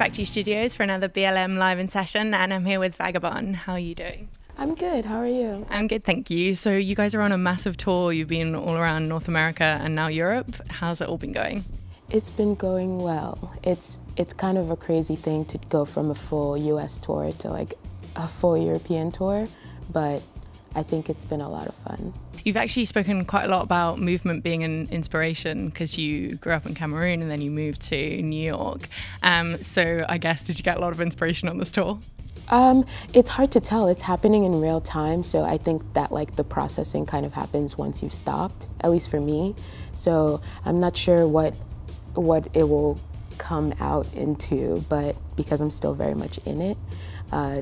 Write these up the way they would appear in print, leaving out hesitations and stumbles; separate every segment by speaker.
Speaker 1: Factory Studios for another BLM Live in Session, and I'm here with Vagabon. How are you doing?
Speaker 2: I'm good. How are you?
Speaker 1: I'm good, thank you. So you guys are on a massive tour. You've been all around North America and now Europe. How's it all been going?
Speaker 2: It's been going well. It's kind of a crazy thing to go from a full US tour to like a full European tour, but I think it's been a lot of fun.
Speaker 1: You've actually spoken quite a lot about movement being an inspiration because you grew up in Cameroon and then you moved to New York. So I guess, did you get a lot of inspiration on this tour?
Speaker 2: It's hard to tell. It's happening in real time, so I think that like the processing kind of happens once you've stopped, at least for me. So I'm not sure what it will come out into, but because I'm still very much in it.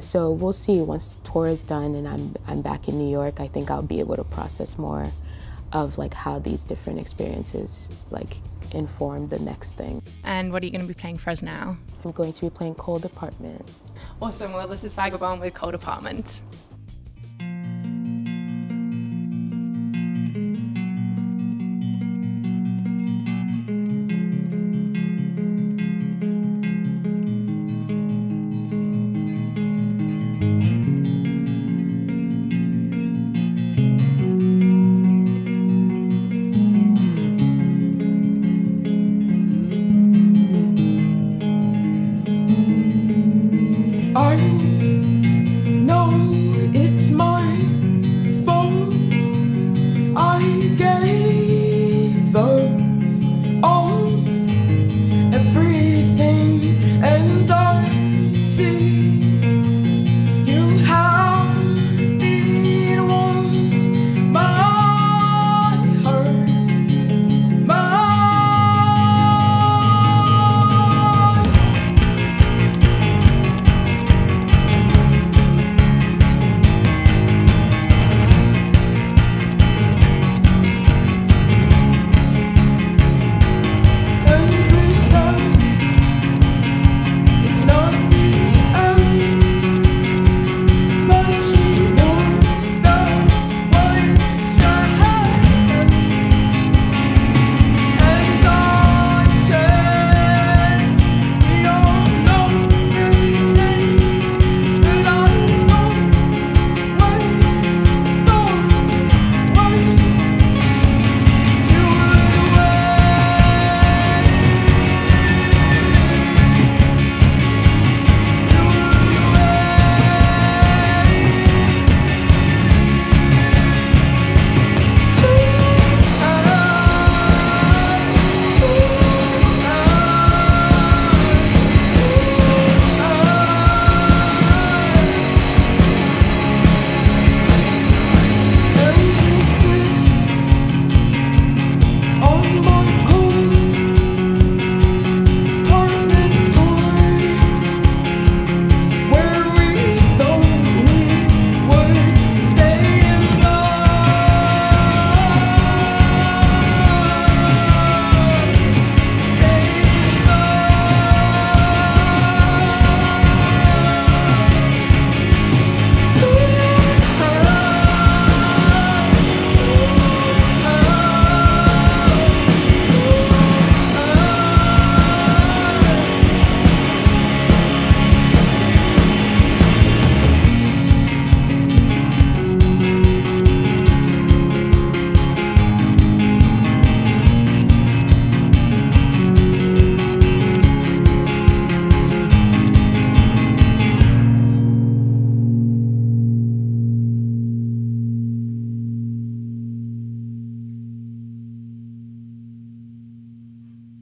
Speaker 2: So we'll see. Once the tour is done and I'm back in New York, I think I'll be able to process more of like how these different experiences like inform the next thing.
Speaker 1: And what are you going to be playing for us now?
Speaker 2: I'm going to be playing Cold Apartment.
Speaker 1: Awesome. Well, this is Vagabond with Cold Apartment.
Speaker 3: I know it's my fault. I gave up on everything, and I see you have it once. My heart, my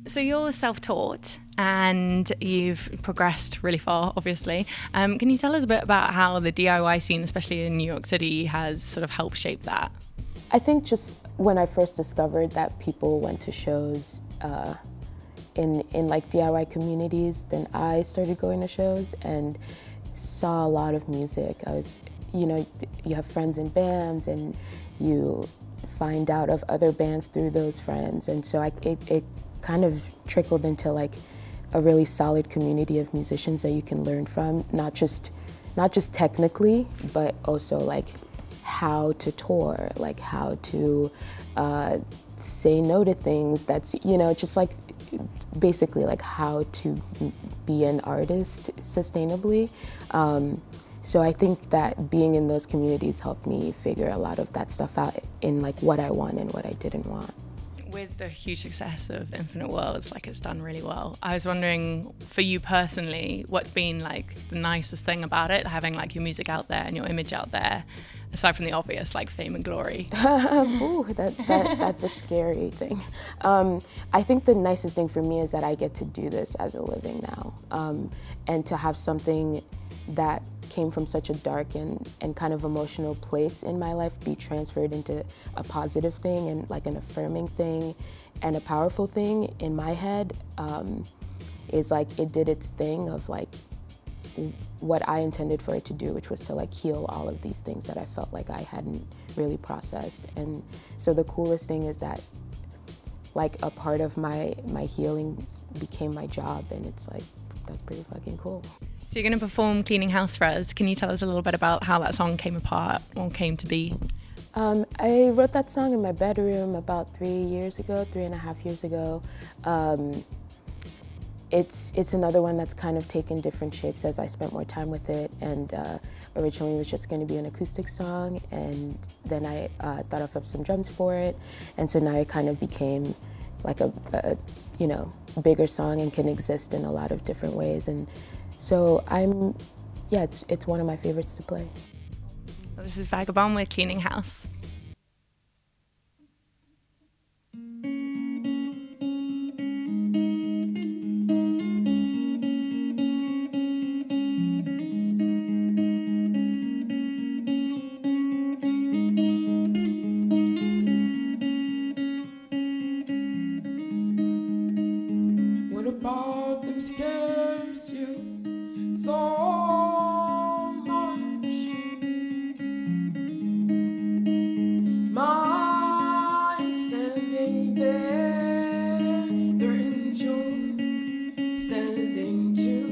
Speaker 1: So you're self-taught and you've progressed really far, obviously. Can you tell us a bit about how the DIY scene, especially in New York City, has sort of helped shape that?
Speaker 2: I think just when I first discovered that people went to shows in like DIY communities, then I started going to shows and saw a lot of music. You have friends in bands and you find out of other bands through those friends, and so it kind of trickled into like a really solid community of musicians that you can learn from, not just technically, but also like how to tour, like how to say no to things. That's, just like basically like how to be an artist sustainably. So I think that being in those communities helped me figure a lot of that stuff out in like what I want and what I didn't want.
Speaker 1: With the huge success of Infinite Worlds, like it's done really well. I was wondering, for you personally, what's been like the nicest thing about it, having like your music out there and your image out there, aside from the obvious like fame and glory?
Speaker 2: Ooh, that's a scary thing. I think the nicest thing for me is that I get to do this as a living now, and to have something that came from such a dark and kind of emotional place in my life be transferred into a positive thing and like an affirming thing and a powerful thing in my head, is like it did its thing of like what I intended for it to do, which was to like heal all of these things that I felt like I hadn't really processed. And so the coolest thing is that like a part of my healing became my job, and it's like, that's pretty fucking cool.
Speaker 1: So you're going to perform Cleaning House for us. Can you tell us a little bit about how that song came apart or came to be?
Speaker 2: I wrote that song in my bedroom about 3.5 years ago. It's another one that's kind of taken different shapes as I spent more time with it, and originally it was just going to be an acoustic song, and then I thought of some drums for it, and so now it kind of became like a you know, bigger song and can exist in a lot of different ways. And so it's one of my favorites to play.
Speaker 1: Well, this is Vagabon with Cleaning House.
Speaker 3: What about them scares you so much? Mine standing there, threatens you standing too.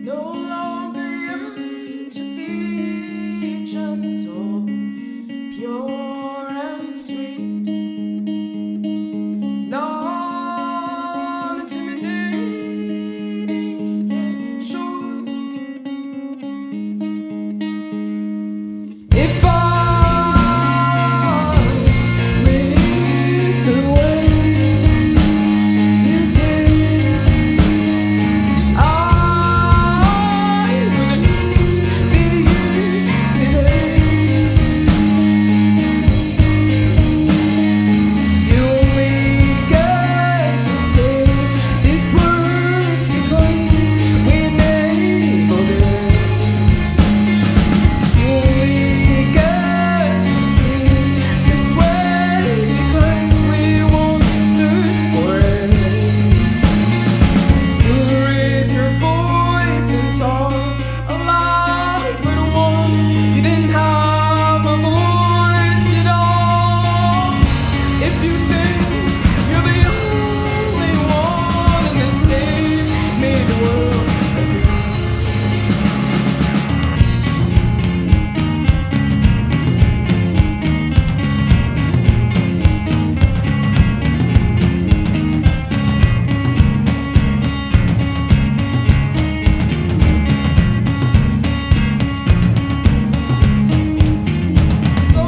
Speaker 3: No longer yearn to be gentle, pure and sweet, not intimidating yet sure. If I lived the way you did, I wouldn't be here today. You only get to say these words because we enabled it. You only get to speak this way because we once stood for it. You raise your voice and talk aloud, but once you didn't have a voice at all. If you think you're the only one in this same made world again. So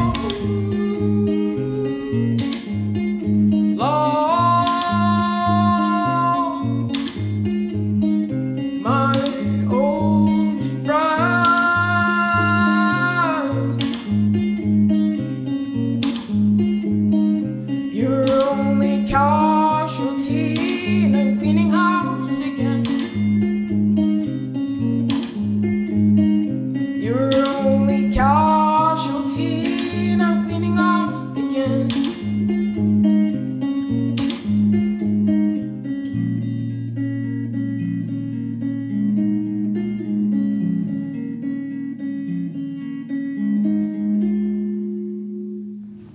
Speaker 3: long, my old friend. You're only casualty in a cleaning house again. You're only casualty in a cleaning up again.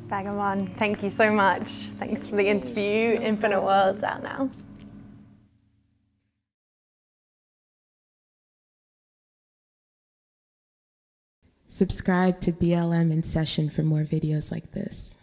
Speaker 1: Vagabon, thank you so much. Thanks for the interview. Infinite Worlds out now.
Speaker 2: Subscribe to BLM in Session for more videos like this.